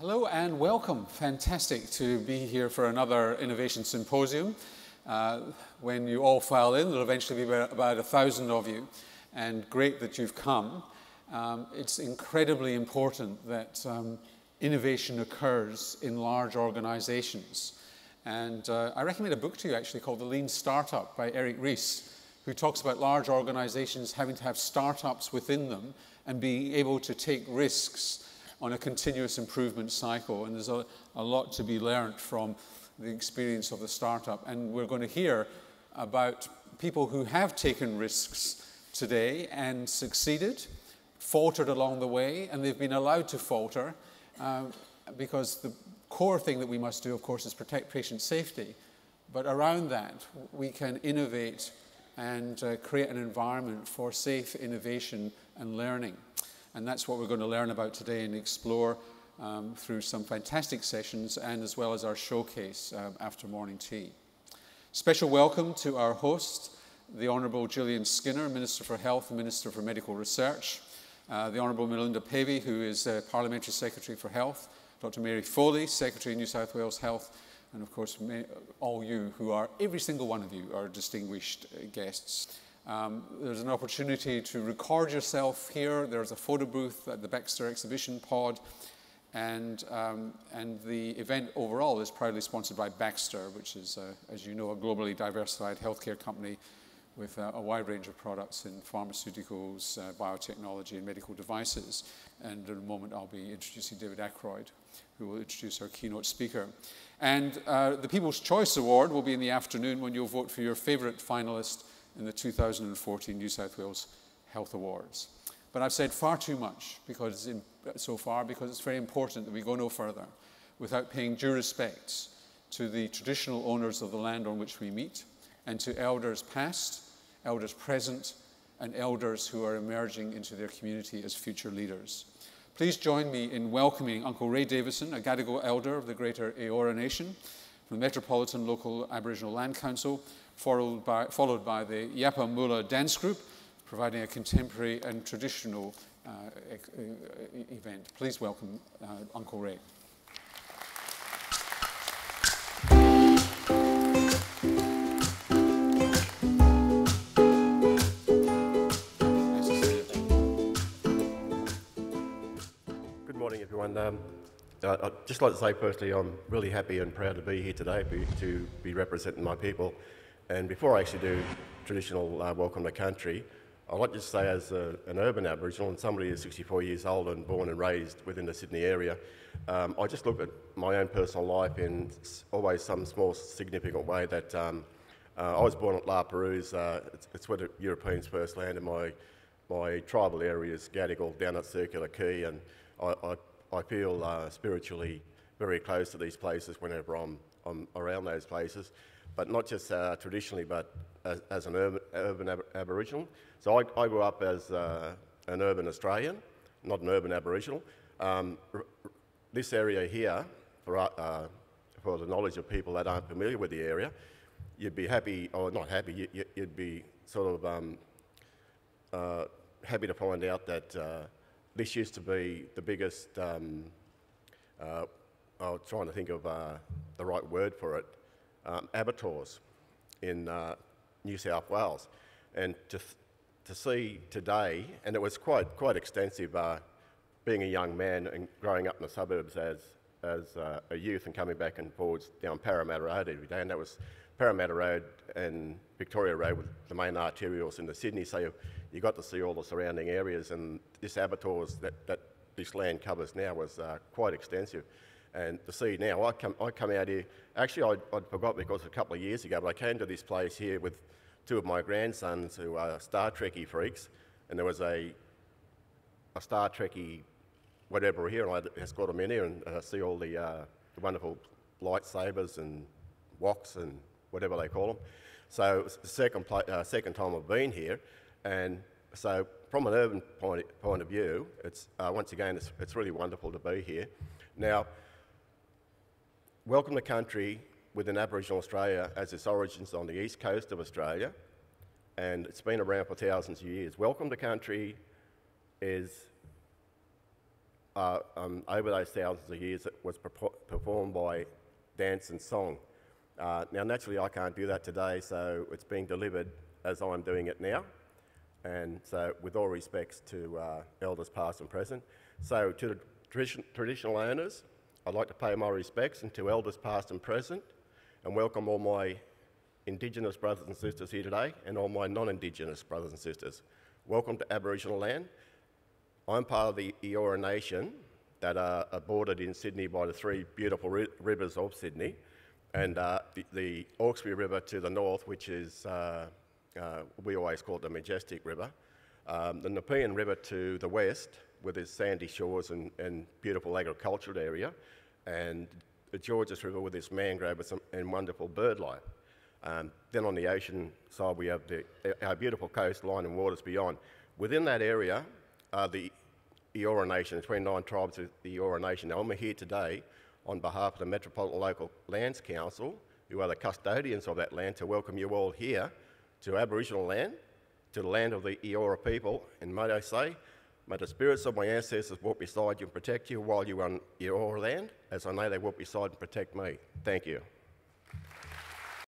Hello and welcome. Fantastic to be here for another Innovation Symposium. When you all file in, there'll eventually be about 1,000 of you, and great that you've come. It's incredibly important that innovation occurs in large organizations. And I recommend a book to you actually called The Lean Startup by Eric Ries, who talks about large organizations having to have startups within them and being able to take risks on a continuous improvement cycle. And there's a lot to be learned from the experience of the startup. And we're going to hear about people who have taken risks today and succeeded, faltered along the way, and they've been allowed to falter because the core thing that we must do, of course, is protect patient safety. But around that, we can innovate and create an environment for safe innovation and learning. And that's what we're going to learn about today and explore through some fantastic sessions and as well as our showcase after morning tea. Special welcome to our host, the Honourable Gillian Skinner, Minister for Health and Minister for Medical Research, the Honourable Melinda Pavey, who is Parliamentary Secretary for Health, Dr. Mary Foley, Secretary of New South Wales Health, and of course all you who are, every single one of you are distinguished guests. There's an opportunity to record yourself here. There's a photo booth at the Baxter Exhibition Pod, and the event overall is proudly sponsored by Baxter, which is, as you know, a globally diversified healthcare company with a wide range of products in pharmaceuticals, biotechnology, and medical devices. And in a moment, I'll be introducing David Ackroyd, who will introduce our keynote speaker. And the People's Choice Award will be in the afternoon when you'll vote for your favourite finalist in the 2014 New South Wales Health Awards. But I've said far too much so far because it's very important that we go no further without paying due respects to the traditional owners of the land on which we meet and to elders past, elders present, and elders who are emerging into their community as future leaders. Please join me in welcoming Uncle Ray Davison, a Gadigal elder of the Greater Eora Nation, from the Metropolitan Local Aboriginal Land Council, followed by the Yapa Mula Dance Group, providing a contemporary and traditional event. Please welcome Uncle Ray. Good morning, everyone. I'd just like to say personally I'm really happy and proud to be here today to be representing my people. And before I actually do traditional welcome to country, I'd like to just say as an urban Aboriginal and somebody who's 64 years old and born and raised within the Sydney area, I just look at my own personal life in always some small significant way that I was born at La Perouse. It's where the Europeans first landed. My tribal area is Gadigal down at Circular Quay, and I feel spiritually very close to these places whenever I'm around those places. But not just traditionally, but as an urban Aboriginal. So I grew up as an urban Australian, not an urban Aboriginal. This area here, for the knowledge of people that aren't familiar with the area, you'd be happy, or not happy, you'd be sort of happy to find out that this used to be the biggest, I was trying to think of the right word for it, abattoirs in New South Wales. And to see today, and it was quite extensive, being a young man and growing up in the suburbs as a youth and coming back and forwards down Parramatta Road every day, and that was Parramatta Road and Victoria Road with the main arterials into Sydney, so you got to see all the surrounding areas, and this abattoirs that this land covers now was quite extensive. And to see now, I come out here, actually I'd forgot because a couple of years ago, but I came to this place here with two of my grandsons who are Star Trekkie freaks, and there was a Star Trekkie whatever here, and I escort them in here and see all the wonderful lightsabers and woks and whatever they call them. So it's the second time I've been here, and so from an urban point of view, it's once again it's really wonderful to be here. Now, welcome to country within Aboriginal Australia as its origins on the east coast of Australia, and it's been around for thousands of years. Welcome to country is over those thousands of years, it was performed by dance and song. Now, naturally, I can't do that today, so it's being delivered as I'm doing it now. And so, with all respects to elders past and present. So, to the traditional owners, I'd like to pay my respects, and to elders past and present, and welcome all my Indigenous brothers and sisters here today, and all my non-Indigenous brothers and sisters. Welcome to Aboriginal land. I'm part of the Eora Nation that are bordered in Sydney by the three beautiful rivers of Sydney, and the Hawkesbury River to the north, which is, we always call it the Majestic River, the Nepean River to the west, with its sandy shores and beautiful agricultural area, and the Georges River with its mangrove and wonderful bird life. Then on the ocean side, we have our beautiful coastline and waters beyond. Within that area, the Eora Nation, the 29 tribes of the Eora Nation. Now, I'm here today on behalf of the Metropolitan Local Lands Council, who are the custodians of that land, to welcome you all here to Aboriginal land, to the land of the Eora people, and may I say, may the spirits of my ancestors walk beside you and protect you while you're on Eora land, as I know they walk beside and protect me. Thank you.